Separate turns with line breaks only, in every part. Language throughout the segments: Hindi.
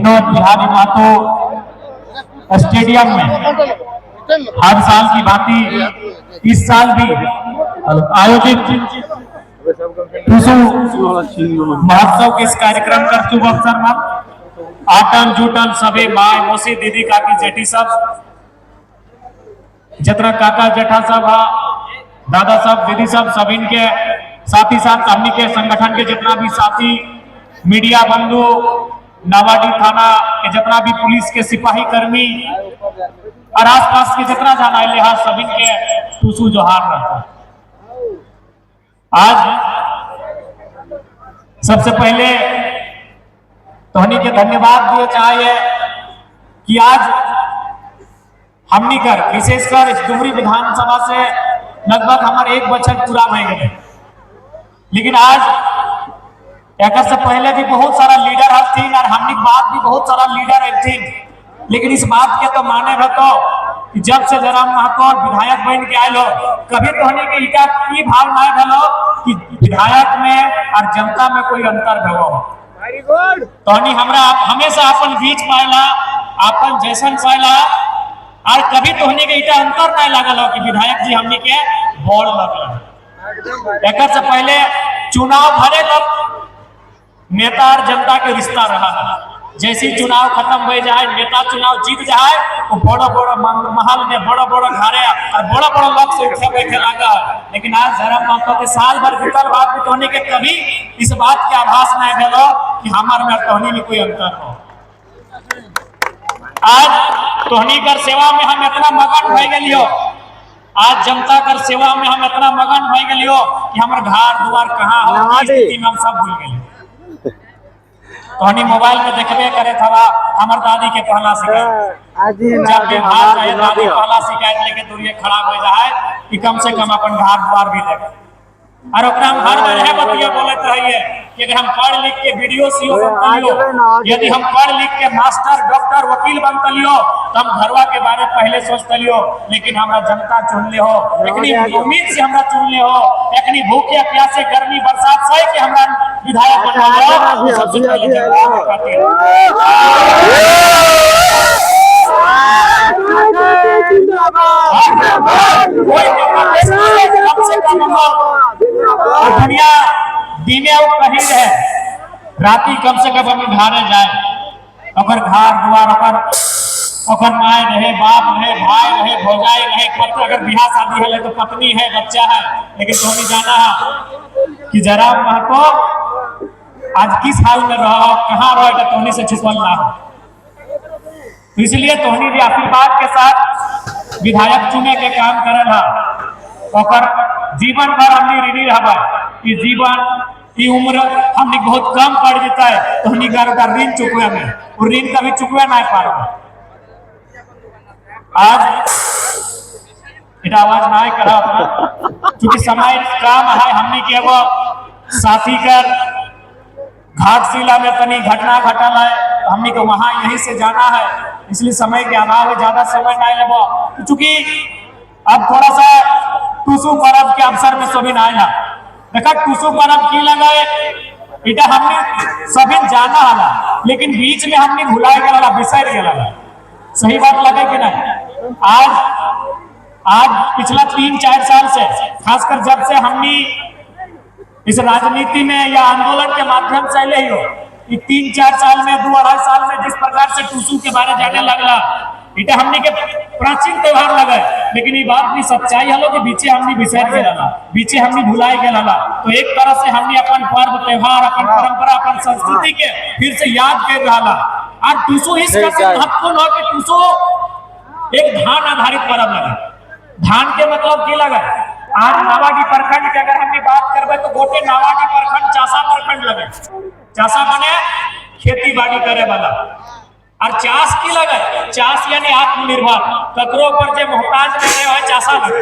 विनोद बिहारी महतो स्टेडियम में हर साल की भांति इस साल भी आयोजित टूसू महोत्सव के इस कार्यक्रम का शुभ अवसर में आटन जुटन सभी माए मौसी दीदी काकी जेठी सब जितना काका जेठा सब दादा सब दीदी सब सभी के साथ ही साथ हमनी के संगठन के जितना भी साथी मीडिया बंधु नावाडी थाना के जितना भी पुलिस के सिपाही कर्मी और आसपास के जितना जाना है लिहाज सभी के टूसू जोहार रहता। आज सबसे पहले तोहनी के धन्यवाद दिए चाहिए कि आज हमनी कर विशेषकर इस डुमरी विधानसभा से लगभग हमारे 1 बछर पूरा हो गए, लेकिन आज एक से पहले भी बहुत सारा लीडर हथिन और हमनी के बाद भी बहुत सारा लीडर हथिन, लेकिन इस बात के तो माने रहतो कि जब से जयराम महतो विधायक बन के आये हो कभी तोहनी के इका की भाव ना भलो कि विधायक में और जनता में कोई अंतर भलो। तोहनी हमरा हमेशा अपन बीच पाएला अपन जैसन पाएला और कभी तोहनी के इटा अंतर नहीं लागल हो कि विधायक जी हमनी के बोल लगल। एक से पहले चुनाव भरे लोग नेता और जनता के रिश्ता रहा है, जैसे चुनाव खत्म हो जाए नेता चुनाव जीत जाए तो बड़ा बड़ा महल में बड़ा बड़ा घरे और बड़ा बड़ा लोग से उठे बैठे लगा, लेकिन आज जयराम महतो के साल भर बीतल बाद भी तोहनी के कभी इस बात के आभास नहीं भेलो कि हमार में तोहनी में कोई अंतर हो। आज तोहनी कर सेवा में हम इतना मगन हो गए, आज जनता कर सेवा में हम इतना मगन हो गए कि हमारे घर द्वार कहाँ हो स्थिति में हम सब भूल गए। तोहनी मोबाइल में देखबे करे था हमार दादी के पहला शिकायत जब बीमार रहे दादी पहला शिकायत लेके दूरिये खड़ा हो जाए कि कम से कम अपन घर द्वार भी देखे और ओकरा हम हर बार बतिया बोलत रहिए कि अगर हम पढ़ लिख के वीडियो सीओ बनतलियो, यदि हम पढ़ लिख के मास्टर डॉक्टर वकील बनतलियो तो हम घरवा के बारे पहले सोचतलियो, लेकिन हमरा जनता चुनले हो एकनी उम्मीद से हमरा चुनले हो एकनी भूखे प्यासे गर्मी बरसात सह के हमरा विधायक बनवाओ सबसे पहले जनता के खातिर दुनिया दिने कही रहे राती कम से कम हम घरे जाए घर दुआर माए रहे बाप रहे भाई रहे भौजाई रहे पत्र अगर बिहार शादी है तो पत्नी है बच्चा है, लेकिन तोहनी जाना है कि जयराम महतो आज किस हाल में रहो कहाँ रहो तोहनी से छुपल ना हो। तो इसलिए तोहनी भी आशीर्वाद के साथ विधायक चुने के काम करल है और जीवन भर हमनी ऋणी रहा कि जीवन की उम्र हमनी बहुत कम पड़ जाता है तोहनी का ऋण चुकवे में और ऋण कभी चुकवे ना पाए। आज आवाज ना करा क्योंकि समय काम है हमनी के वो साथी कर घाटशिला में तनी घटना घटल है हमनी को वहां यहीं से जाना है, इसलिए समय के अभाव है ज्यादा समय नहीं लेबो क्योंकि अब थोड़ा सा टूसू पर्व के अवसर में सभी आया देखा टूसू पर्व की लगा इटा हमने सभी जाना हला लेकिन बीच में हमने भुलाए गया बिसर गया। सही बात लगे कि नहीं? आज पिछला 3-4 साल से खासकर जब से हमने इस राजनीति में या आंदोलन के माध्यम से ले हो 3-4 साल में 2-2.5 साल में जिस प्रकार से टूसू के बारे जाने लगला इटा हमने के प्राचीन त्योहार लगे, लेकिन ये बात भी सच्चाई हलो कि बीचे हमने बिसर गया बीचे हमने भुलाए गया। तो एक तरह से हमने अपन पर्व त्योहार अपन परंपरा अपन संस्कृति के फिर से याद कर रहा और टूसू इस महत्वपूर्ण हो कि टूसू एक धान आधारित पर्व लगे। धान के मतलब की लगे आज नावाडी प्रखंड की अगर हमने बात करबे तो गोटे नावाडी प्रखंड चासा प्रखंड लगे। चासा माने खेती बाड़ी करे वाला और चास की लगे चास यानी आत्मनिर्भर ककरो पर जे मोहताज नहीं रहे चासा लगे।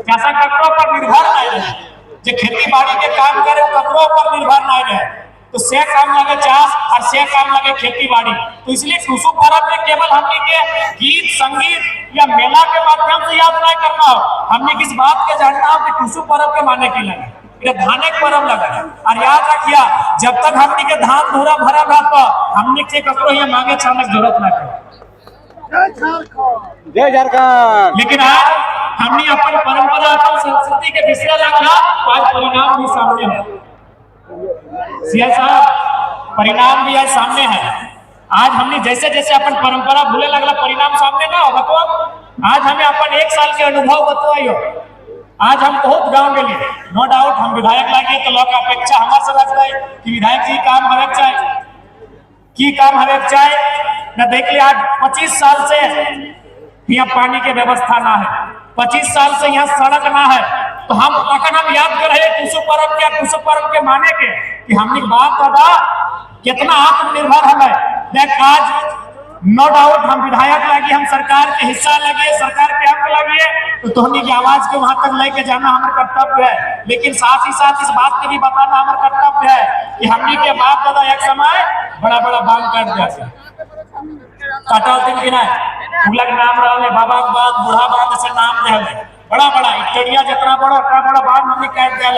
चासा ककरो पर निर्भर नहीं रहे जे खेती बाड़ी के काम करे ककरो पर निर्भर नहीं रहे तो से काम लगे चास और से काम लगे खेती बाड़ी। तो इसलिए टूसू पर्व में केवल हमने के गीत संगीत या मेला के माध्यम से याद नहीं करना हो, हमने किस बात के जानना हो कि टूसू पर्व के माने की लगे ये धाने के परम लगा। और याद रखिया, जब तक हमनी के धान धूरा भरा रहा हमनी के ककरो ये मांगे छाने की जरूरत ना पड़े।
जय झारखंड।
लेकिन आज हमनी अपन परंपरा अपन संस्कृति के बिसरे लगला, आज परिणाम भी सामने है। सीएम साहब, परिणाम भी आज सामने है। आज हमने जैसे जैसे अपन परंपरा भूले लगला, परिणाम सामने ना होगा। तो आज हमें अपन 1 साल के अनुभव बतवाइयो। आज हम बहुत गांव गए, नो डाउट हम विधायक लागे तो लोग अपेक्षा हमारे से रखता है कि विधायक जी काम हवे चाहे की काम हवे चाहे न। देख लिया, आज 25 साल से यहाँ पानी की व्यवस्था ना है, 25 साल से यहाँ सड़क ना है। तो हम अखन हम याद कर रहे टूसू पर्व के माने के कि हमने बाप दादा कितना आत्मनिर्भर हमें। देख आज नो डाउट हम विधायक लगे, हम सरकार के हिस्सा लगे, सरकार के अंग लगे, तो तोहनी की आवाज के वहां तक लेके जाना हमारा कर्तव्य है। लेकिन साथ ही साथ इस बात के भी बताना हमारा कर्तव्य है कि हमनी के बाप दादा एक समय बड़ा बड़ा बांध काट दिया, काटा दिन की ना उलग नाम रहा, बाबा बांध, बूढ़ा बांध से नाम दे, बड़ा बड़ा इटड़िया जितना बड़ा बांध हमने काट दिया।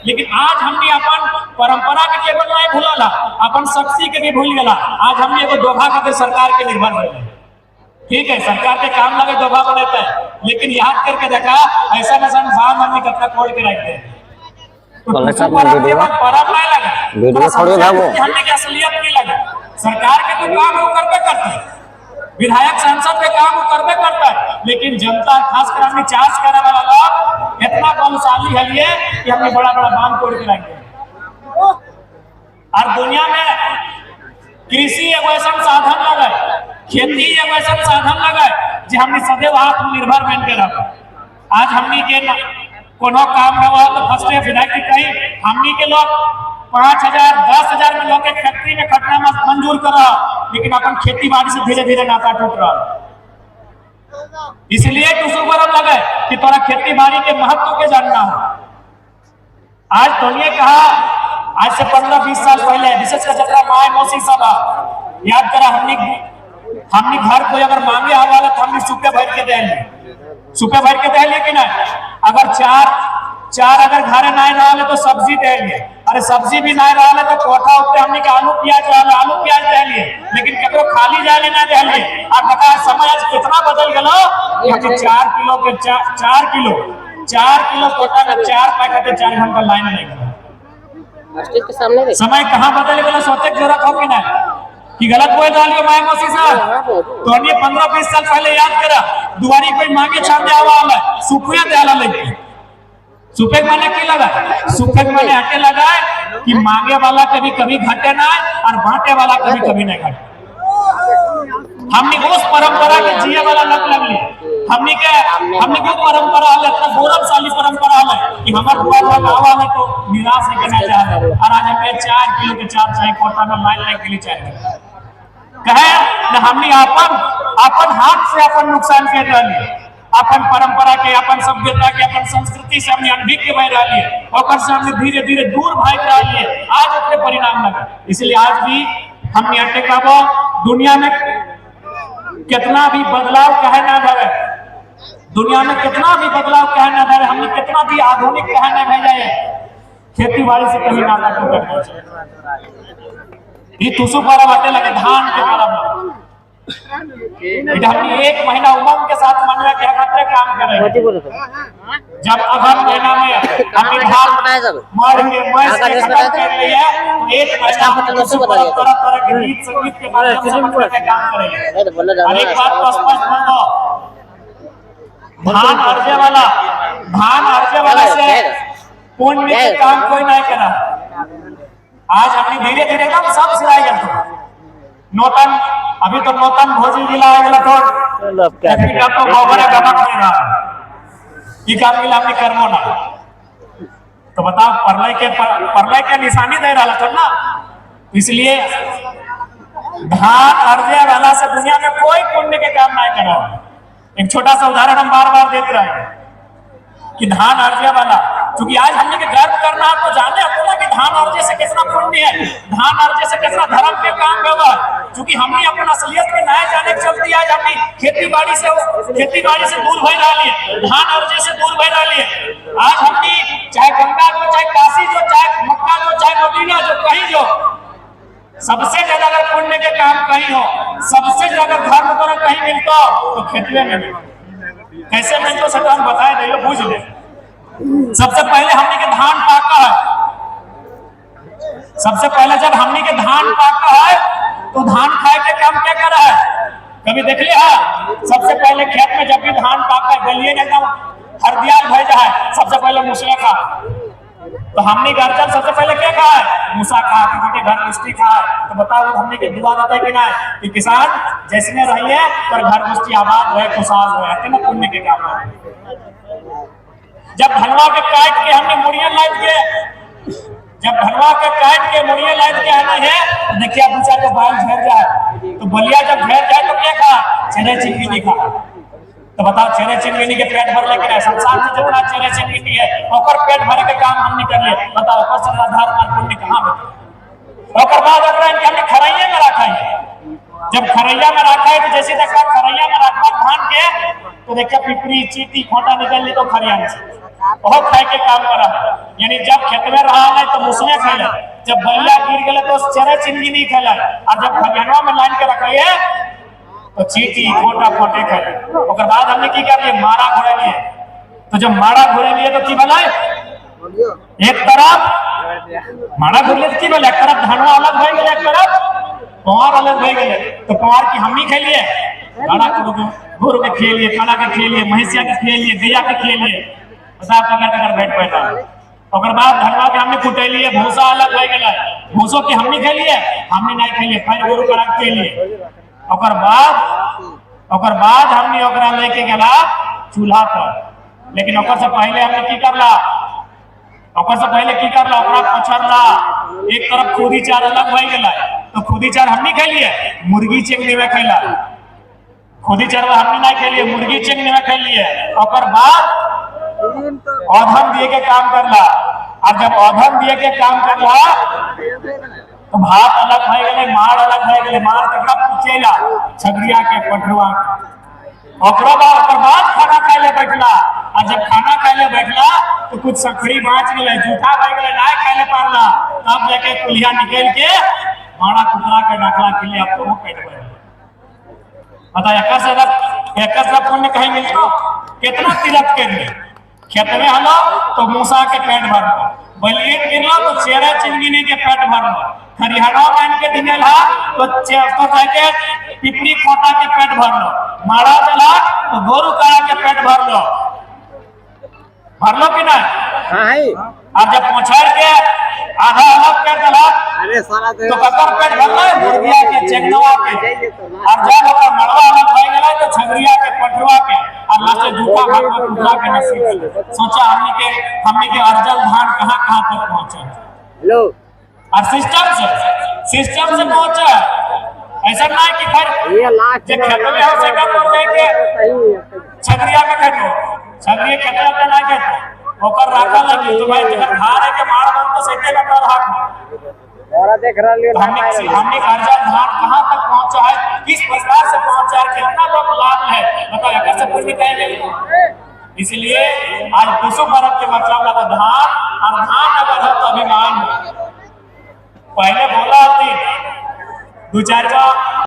लेकिन आज हमने अपन परंपरा के केवल नहीं भूलला, अपन शक्ति के भी भूल गला। आज हमने एगो दोभा खातिर सरकार के निर्भर रहे। ठीक है, सरकार के काम लगे दोभा बनाता है, लेकिन याद करके देखा ऐसा बांध हमने कितना खोल के रखते हैं। परब नहीं लगा, हमने की असलियत नहीं लगा। सरकार के तो काम वो करबे करते हैं, विधायक सांसद के काम वो करबे करता है, लेकिन जनता खासकर हमने चार्ज करे वाला लोग इतना बलशाली है लिए कि हमने बड़ा बड़ा बांध तोड़ के रख दिया। और दुनिया में कृषि एगो ऐसा साधन लगा, खेती एगो ऐसा साधन लगा जो हमने सदैव आत्मनिर्भर बन के रखा। आज हमनी के कोनो काम रहा तो फर्स्ट विधायक की कही हमनी के लोग 5,000 10,000 में लोग फैक्ट्री में खटना मंजूर कर रहा, लेकिन अपन खेती बाड़ी से धीरे धीरे नाता टूट रहा। इसलिए टूसू पर्व लगे कि तोरा खेती बाड़ी के महत्व के जानना हो। आज तोनिए कहा, आज से 15-20 साल पहले विशेषकर जब माए मौसी सब याद करा, हमने घर कोई अगर मांगे हवाला तो हमने सुपे भर के दे लिए कि नहीं। अगर चार अगर घरे नहीं रहा तो सब्जी दे लिए, अरे सब्जी भी नहीं रहा तो कोठा उठे हमने के आलू प्याज दे लिए, लेकिन केकरो खाली जाले ना दे लिए। और बता समय आज कितना बदल गलो कि 4 किलो के 4 किलो कोठा में 4 पैकेट 4 घंटा लाइन लग
के सामने
समय कहाँ बदल गया, सोचे जरूरत हो कि नहीं कि गलत बोल रहा माए मौसी साहब। तो हमने 15-20 साल पहले याद करा, दुआरी कोई मांगे छापे आवा सुखिया दयाला लगे। सुपे माने की लगा, सुपे माने हटे लगा कि मांगे वाला कभी घटे ना और बांटे वाला कभी नहीं घटे। हमने उस परंपरा के जिये वाला लग ली। हमने को परंपरा है, इतना गौरवशाली परंपरा है कि हमारे बुआ लोग आवा है तो निराश नहीं करना चाह रहे। और आज हमें 4 किलो के 4 चाय कोटा में लाइन लग के लिए चाहिए कहे न। हमने अपन हाथ से अपन नुकसान कर रही, अपन परंपरा के, अपन सभ्यता के, अपन संस्कृति से हमने अनभिज्ञ बह रही है, और से हमने धीरे धीरे दूर भाग रही है। आज अपने परिणाम लगा। इसलिए आज भी हमने अटकाबो दुनिया में कितना भी बदलाव कहे ना धरे, दुनिया में कितना भी बदलाव कहे ना धरे, हमने कितना भी आधुनिक कहे ना भेजा है, खेती बाड़ी से कहीं नाता टूट ये टूसू पर्व आते लगे धान के पर्व। हमने 1 महीना उमंग के साथ मनवा के खतरे काम करेंगे। जब अगस्त महीना में हमने धान मार के खत्म कर लिया, 1 महीना टूसू पर्व तरह के गीत संगीत के माध्यम से मनवा के काम करेंगे। और एक बात तो स्पष्ट बोल दो, धान अर्जे वाला से पुण्य के काम कोई नहीं करा। आज हमने धीरे धीरे एकदम सब सिराई गया। नौतन अभी तो नौतन भोजी जिला वाला तो गोबर गमक नहीं रहा, ये काम के लिए हमने कर्मो ना। तो बताओ परलय के निशानी दे रहा था ना। इसलिए धान अर्जे वाला से दुनिया में कोई पुण्य के काम नहीं करा। एक छोटा सा उदाहरण हम बार बार देते रहे कि धान अर्जे वाला क्योंकि आज हमने के गर्व करना है तो जाने आपको ना कि धान अर्जे से कितना पुण्य है, धान अर्जे से कितना धर्म के काम होगा। क्योंकि हमने अपन असलियत के नए जाने के चलते आज हमने खेती बाड़ी से दूर भय रहा लिए, धान अर्जे से दूर भय रहा लिए। आज हमने चाहे गंगा जो, चाहे काशी जो, चाहे मक्का जो, चाहे मदीना जो, कहीं जो, सबसे ज्यादा अगर पुण्य के काम कहीं हो, सबसे ज्यादा धर्म तो कहीं मिलता हो तो खेतवे में मिलता। कैसे मिलता सर हम बताए दे, पूछ ले। सबसे पहले हमने के धान पाका है, सबसे पहले जब हमने के धान पाका है तो धान खाए के काम क्या करा है, कभी देख लिया? सबसे पहले खेत में जब भी धान पाका है गलिए एकदम हरदियाल भेजा है, सबसे पहले मूसला खा। तो हमने गर्जन सबसे पहले क्या कहा है? मूसा कहा कि घर मुष्टि खा। तो बताओ हमने की दुआ देता है कि ना कि किसान जैसे रहिए पर घर मुष्टि आबाद रहे, खुशहाल रहे, ना पुण्य के काम है। जब धनवा के काट के हमने मुड़िया लाद के, जब धनवा के काट के मुड़िया लाद के आना है तो देखिए दूसरा के बाल झड़ जाए, तो बलिया जब झड़ जाए तो क्या कहा? चेहरे चिंगी खा। तो बताओ चेहरे चिंगी के पेट भर लेके ना संसार से जो ना चेहरे चिंगी है और पेट भरे के काम हमने कर लिए। बताओ ओकर से आधार मान पुण्य कहां है? और बाद अगर हमने खरैया में रखा है, जब खरैया में रखा है तो जैसे देखा खरैया में रखा धान के तो देखा पिपरी चीटी खोटा निकल ली तो खरियान से बहुत खाए के काम करा। यानी जब खेत में रहा है तो मुसने खेला, जब बलिया गिर गए तो चेहरे चिंगी नहीं खेला, और जब खरियानवा में लाइन के रखिए तो चीटी खोटा खोटे खेले। और बाद हमने की कर लिए? मारा घोड़े लिए। तो जब मारा घोड़े लिए तो की बनाए एक तरफ मारा घोड़े लिए की बोले, एक तरफ धनवा अलग भय गए, एक तरफ पवार अलग भय गए। तो पवार की हमनी खेलिए, गाड़ा गुरु के खेलिए, काला के खेलिए, महिषिया के खेलिए, गैया के खेलिए, बताओ ककर बैठ पैदा। और बाद धनवा के हमने कुटेलिए, भूसा अलग भय गए, भूसों की हमनी खेलिए, हमने नहीं खेलिए, फिर गुरु का खेलिए। और बाद हमने ओकरा लेके गला चूल्हा पर। लेकिन ओकर से पहले हमने की करला? ओकर से पहले की करला? ओकरा पछरला, एक तरफ खुदी चार अलग भई गेला। तो खुदी चार हमनी खेलिए, मुर्गी चिंगनी में खेला। खुदी चार हमनी नहीं खेलिए, मुर्गी चिंगनी में खेलिए। ओकर बाद औधन दिए के काम करला, और जब औधन दिए के काम करला तो भात अलग भय गए, मार अलग भय गए। मार ककड़ा पूछेला? छगड़िया के पटरुआ। बाद खाना खाए ले बैठला, और जब खाना खाए ले बैठला तो कुछ सखड़ी बाँच गए, जूठा भय गए, ना खाए ले पारला। तब जाके कुलिया निकल के माड़ा कुतरा के डाकला के लिए अब तो पेट भर। बता एक से पुण्य कहीं मिलता? कितना तिलक के लिए खेत में हलो तो मूसा के पेट भरना, बलिए गिरलो तो चेहरा चिंगिनी के पेट भरना, खरिहरा मान के दिनेल तो जाके पिपरी खोटा के पेट भरलो, मारा चला तो गोरु काड़ा के पेट भरलो कि ना? और जब पहुंचाड़ के आधा अलग पेट दिला तो ककर पेट भरलो? मुर्गिया के, चेंगनवा के। और जब ओकर मड़वा अलग भय गेला तो छगड़िया के, पटरुआ के, और लास्ट जूठा भाग में टुकड़ा के नसीब। सोचा हमने के अर्जल धान कहां तक पहुंचा।
हेलो,
और सिस्टम से पहुंचा। ऐसा ना कि फिर खेत में हो सका पहुंच जाएंगे छगड़िया में खेतो, छगड़िया खेत में ना खेतो ओकर राखा लगी तो भाई जब धार है के मार बन तो सही में कर हाथ
और देख रहा लियो।
हमने अर्जल धान कहां तक पहुंचा है, किस प्रकार से पहुंचा है, कितना लोग लाभ है, बताओ एकर से पूरी कहेंगे। इसलिए आज पशु पर्व के मतलब लगा धान, और धान अगर हो तो अभिमान। पहले बोला थी दो चार